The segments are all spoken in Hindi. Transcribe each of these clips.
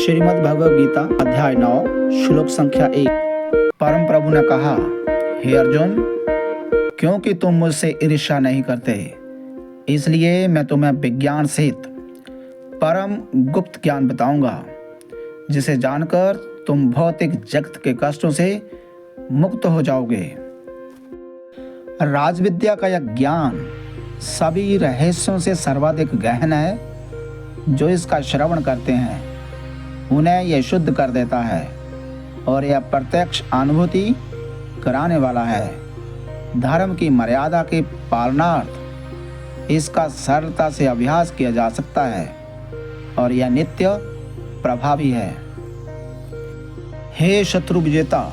श्रीमद् भगवद गीता अध्याय 9 श्लोक संख्या 1। परम प्रभु ने कहा, हे अर्जुन, क्योंकि तुम मुझसे ईर्ष्या नहीं करते, इसलिए मैं तुम्हें विज्ञान सहित परम गुप्त ज्ञान बताऊंगा, जिसे जानकर तुम भौतिक जगत के कष्टों से मुक्त हो जाओगे। राजविद्या का यह ज्ञान सभी रहस्यों से सर्वाधिक गहन है। जो इसका श्रवण करते हैं उन्हें यह शुद्ध कर देता है और यह प्रत्यक्ष अनुभूति कराने वाला है। धर्म की मर्यादा के पालनार्थ इसका सरलता से अभ्यास किया जा सकता है और यह नित्य प्रभावी है। हे शत्रु विजेता,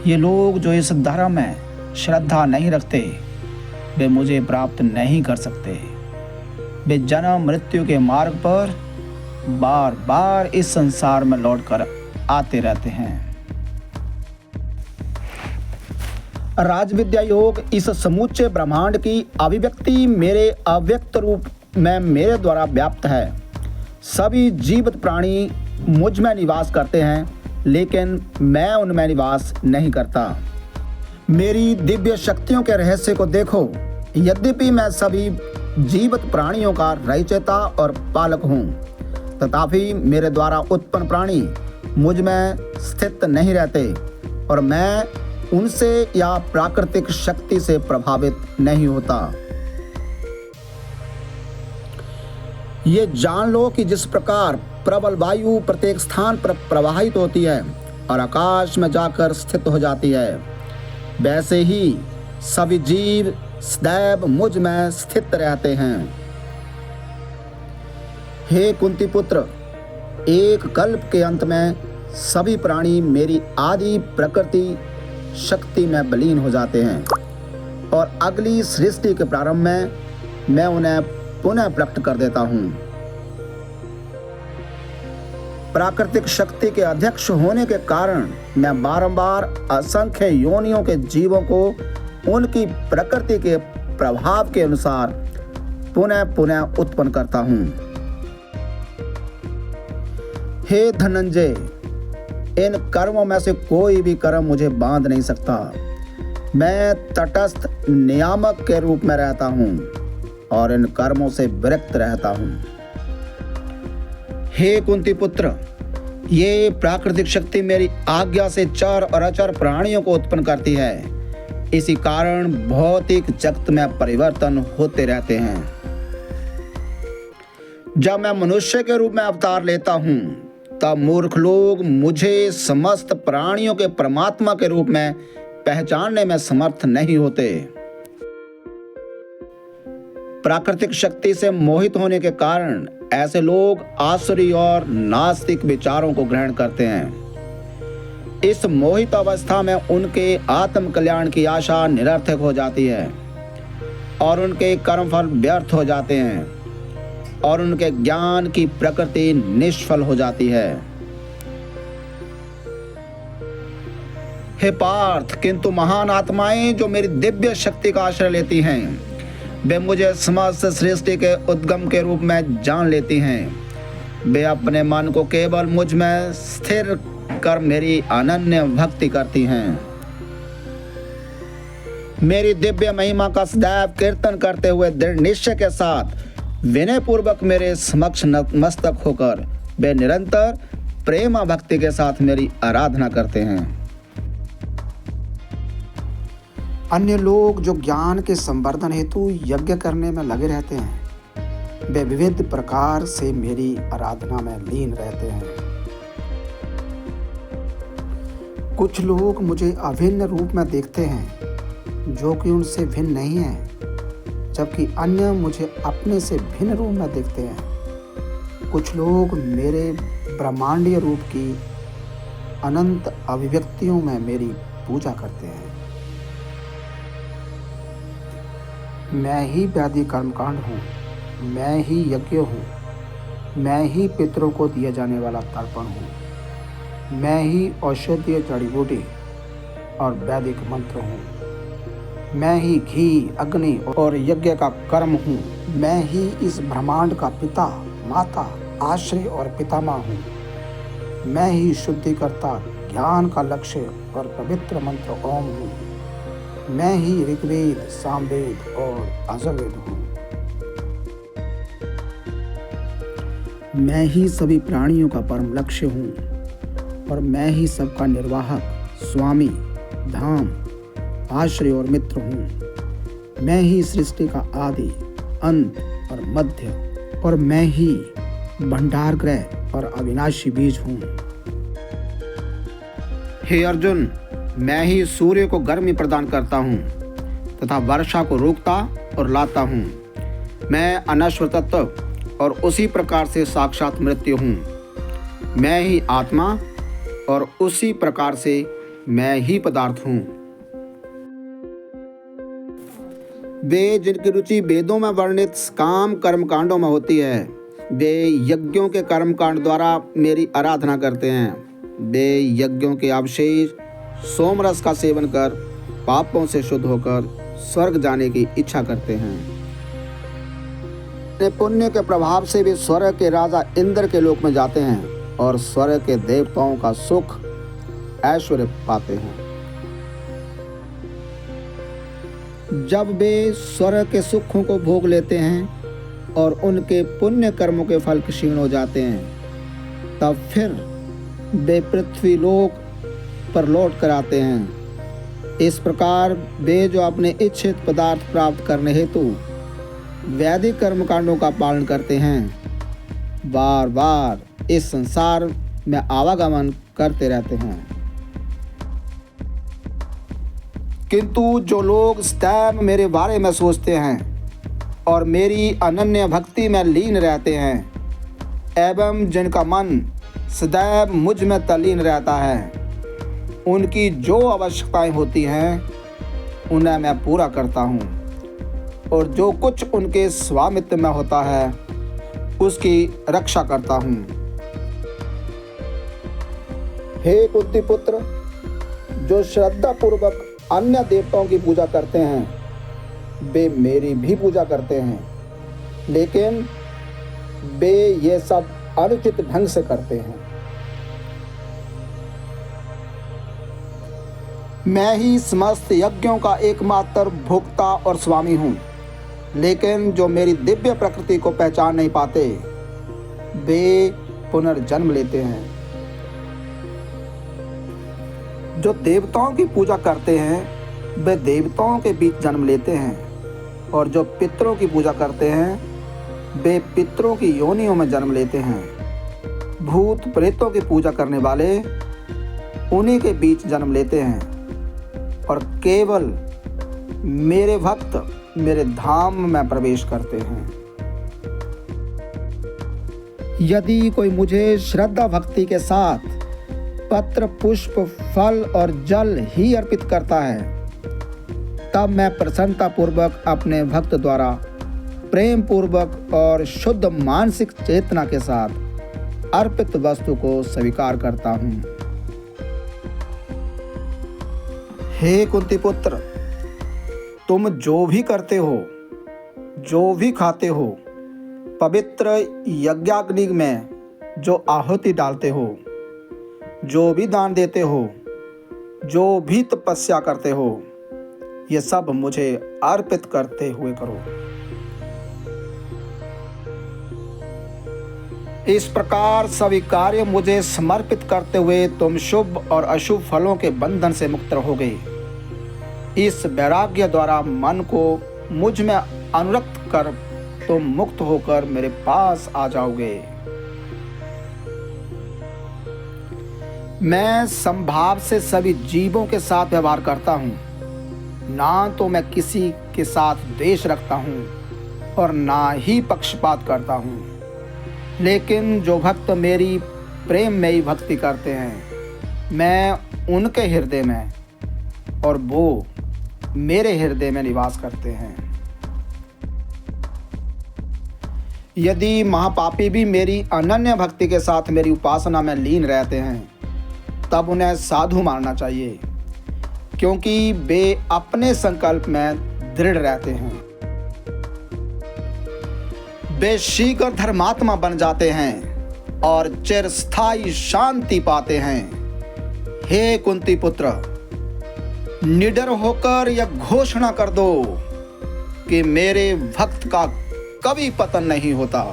ये लोग जो इस धर्म में श्रद्धा नहीं रखते वे मुझे प्राप्त नहीं कर सकते। वे जन्म मृत्यु के मार्ग पर बार बार इस संसार में लौटकर आते रहते हैं। राजविद्या योग इस समूचे ब्रह्मांड की अभिव्यक्ति मेरे अव्यक्त रूप में मेरे द्वारा व्याप्त है। सभी जीवित प्राणी मुझ में निवास करते हैं, लेकिन मैं उनमें निवास नहीं करता। मेरी दिव्य शक्तियों के रहस्य को देखो। यद्यपि मैं सभी जीवित प्राणियों का रचयिता और पालक हूँ, तथापि मेरे द्वारा उत्पन्न प्राणी मुझ में स्थित नहीं रहते और मैं उनसे या प्राकृतिक शक्ति से प्रभावित नहीं होता। ये जान लो कि जिस प्रकार प्रबल वायु प्रत्येक स्थान पर प्रवाहित होती है और आकाश में जाकर स्थित हो जाती है, वैसे ही सभी जीव सदैव मुझ में स्थित रहते हैं। हे कुंती पुत्र, एक कल्प के अंत में सभी प्राणी मेरी आदि प्रकृति शक्ति में विलीन हो जाते हैं और अगली सृष्टि के प्रारंभ में मैं उन्हें पुनः प्रकट कर देता हूँ। प्राकृतिक शक्ति के अध्यक्ष होने के कारण मैं बारंबार असंख्य योनियों के जीवों को उनकी प्रकृति के प्रभाव के अनुसार पुनः पुनः उत्पन्न करता हूँ। हे धनंजय, इन कर्मों में से कोई भी कर्म मुझे बांध नहीं सकता। मैं तटस्थ नियामक के रूप में रहता हूँ और इन कर्मों से विरक्त रहता हूँ। हे कुंती पुत्र, ये प्राकृतिक शक्ति मेरी आज्ञा से चर और अचर प्राणियों को उत्पन्न करती है। इसी कारण भौतिक जगत में परिवर्तन होते रहते हैं। जब मैं मनुष्य के रूप में अवतार लेता हूँ, तब मूर्ख लोग मुझे समस्त प्राणियों के परमात्मा के रूप में पहचानने में समर्थ नहीं होते। प्राकृतिक शक्ति से मोहित होने के कारण ऐसे लोग आसुरी और नास्तिक विचारों को ग्रहण करते हैं। इस मोहित अवस्था में उनके आत्म कल्याण की आशा निरर्थक हो जाती है और उनके कर्मफल व्यर्थ हो जाते हैं और उनके ज्ञान की प्रकृति निष्फल हो जाती है। हे पार्थ, किंतु महान आत्माएं जो मेरी दिव्य शक्ति का आश्रय लेती हैं, वे मुझे समस्त सृष्टि के उद्गम के रूप में जान लेती हैं। वे अपने मन को केवल मुझ में स्थिर कर मेरी अनन्य भक्ति करती हैं। मेरी दिव्य महिमा का सदैव कीर्तन करते हुए दृढ़ निश्चय के साथ विनय पूर्वक मेरे समक्ष नतमस्तक होकर वे निरंतर प्रेम भक्ति के साथ मेरी आराधना करते हैं। अन्य लोग जो ज्ञान के संवर्धन हेतु यज्ञ करने में लगे रहते हैं, वे विविध प्रकार से मेरी आराधना में लीन रहते हैं। कुछ लोग मुझे अभिन्न रूप में देखते हैं, जो कि उनसे भिन्न नहीं है, जबकि अन्य मुझे अपने से भिन्न रूप में देखते हैं। कुछ लोग मेरे ब्रह्मांडीय रूप की अनंत अभिव्यक्तियों में मेरी पूजा करते हैं। मैं ही वैदिक कर्मकांड हूँ, मैं ही यज्ञ हूँ, मैं ही पितरों को दिया जाने वाला तर्पण हूँ, मैं ही औषधीय जड़ी बूटी और वैदिक मंत्र हूँ, मैं ही घी, अग्नि और यज्ञ का कर्म हूँ, मैं ही इस ब्रह्मांड का पिता, माता, आश्रय और पितामह हूँ। मैं ही शुद्धिकर्ता, ज्ञान का लक्ष्य और पवित्र मंत्र ओम हूँ। मैं ही ऋग्वेद, सामवेद और अथर्ववेद हूँ। मैं ही सभी प्राणियों का परम लक्ष्य हूँ और मैं ही सबका निर्वाहक, स्वामी, धाम, आश्रय और मित्र हूँ। मैं ही सृष्टि का आदि, अंत और मध्य और मैं ही भंडार ग्रह और अविनाशी बीज हूँ। हे अर्जुन, मैं ही सूर्य को गर्मी प्रदान करता हूँ तथा वर्षा को रोकता और लाता हूँ। मैं अनश्वर तत्व और उसी प्रकार से साक्षात मृत्यु हूँ। मैं ही आत्मा और उसी प्रकार से मैं ही पदार्थ हूँ। वे जिनकी रुचि वेदों में वर्णित काम कर्म कांडों में होती है, वे यज्ञों के कर्म कांड द्वारा मेरी आराधना करते हैं। वे यज्ञों के अवशेष सोमरस का सेवन कर पापों से शुद्ध होकर स्वर्ग जाने की इच्छा करते हैं। अपने पुण्य के प्रभाव से वे स्वर्ग के राजा इंद्र के लोक में जाते हैं और स्वर्ग के देवताओं का सुख ऐश्वर्य पाते हैं। जब वे स्वर्ग के सुखों को भोग लेते हैं और उनके पुण्य कर्मों के फल क्षीण हो जाते हैं, तब फिर वे पृथ्वी लोक पर लौट कर आते हैं। इस प्रकार वे जो अपने इच्छित पदार्थ प्राप्त करने हेतु वैदिक कर्मकांडों का पालन करते हैं, बार बार इस संसार में आवागमन करते रहते हैं। किंतु जो लोग सदैव मेरे बारे में सोचते हैं और मेरी अनन्य भक्ति में लीन रहते हैं एवं जिनका मन सदैव मुझ में तल्लीन रहता है, उनकी जो आवश्यकताएं होती हैं उन्हें मैं पूरा करता हूँ और जो कुछ उनके स्वामित्व में होता है उसकी रक्षा करता हूँ। हे कुंती पुत्र, जो श्रद्धा पूर्वक अन्य देवताओं की पूजा करते हैं वे मेरी भी पूजा करते हैं, लेकिन वे ये सब अनुचित ढंग से करते हैं। मैं ही समस्त यज्ञों का एकमात्र भोक्ता और स्वामी हूँ, लेकिन जो मेरी दिव्य प्रकृति को पहचान नहीं पाते वे पुनर्जन्म लेते हैं। जो देवताओं की पूजा करते हैं वे देवताओं के बीच जन्म लेते हैं और जो पितरों की पूजा करते हैं वे पितरों की योनियों में जन्म लेते हैं। भूत प्रेतों की पूजा करने वाले उन्हीं के बीच जन्म लेते हैं और केवल मेरे भक्त मेरे धाम में प्रवेश करते हैं। यदि कोई मुझे श्रद्धा भक्ति के साथ पत्र, पुष्प, फल और जल ही अर्पित करता है, तब मैं प्रसन्नता पूर्वक अपने भक्त द्वारा प्रेम पूर्वक और शुद्ध मानसिक चेतना के साथ अर्पित वस्तु को स्वीकार करता हूँ। हे कुंती पुत्र, तुम जो भी करते हो, जो भी खाते हो, पवित्र यज्ञाग्नि में जो आहुति डालते हो, जो भी दान देते हो, जो भी तपस्या करते हो, ये सब मुझे अर्पित करते हुए करो। इस प्रकार सभी कार्य मुझे समर्पित करते हुए तुम शुभ और अशुभ फलों के बंधन से मुक्त रहोगे। इस वैराग्य द्वारा मन को मुझ में अनुरक्त कर तुम मुक्त होकर मेरे पास आ जाओगे। मैं संभाव से सभी जीवों के साथ व्यवहार करता हूँ, ना तो मैं किसी के साथ द्वेष रखता हूँ और ना ही पक्षपात करता हूँ, लेकिन जो भक्त मेरी प्रेममयी भक्ति करते हैं मैं उनके हृदय में और वो मेरे हृदय में निवास करते हैं। यदि महापापी भी मेरी अनन्य भक्ति के साथ मेरी उपासना में लीन रहते हैं तब उन्हें साधु मानना चाहिए, क्योंकि वे अपने संकल्प में दृढ़ रहते हैं। वे शीघ्र धर्मात्मा बन जाते हैं और चिरस्थायी शांति पाते हैं। हे कुंती पुत्र, निडर होकर यह घोषणा कर दो कि मेरे भक्त का कभी पतन नहीं होता।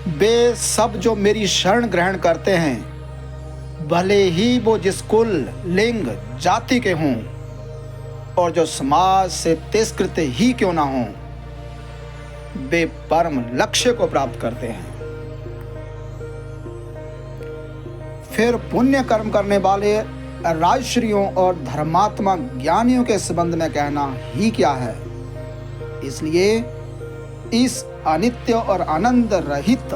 वे सब जो मेरी शरण ग्रहण करते हैं, भले ही वो जिस कुल, लिंग, जाति के हों और जो समाज से तिरस्कृत ही क्यों ना हों, वे परम लक्ष्य को प्राप्त करते हैं। फिर पुण्य कर्म करने वाले राजश्रियों और धर्मात्मा ज्ञानियों के संबंध में कहना ही क्या है। इसलिए इस अनित्य और आनंद रहित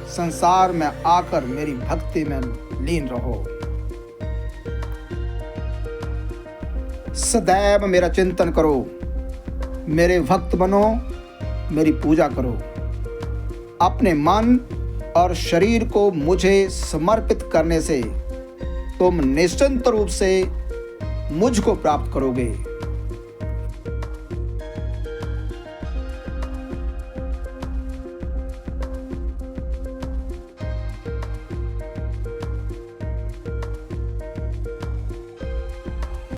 संसार में आकर मेरी भक्ति में लीन रहो। सदैव मेरा चिंतन करो, मेरे भक्त बनो, मेरी पूजा करो। अपने मन और शरीर को मुझे समर्पित करने से तुम निश्चिंत रूप से मुझको प्राप्त करोगे।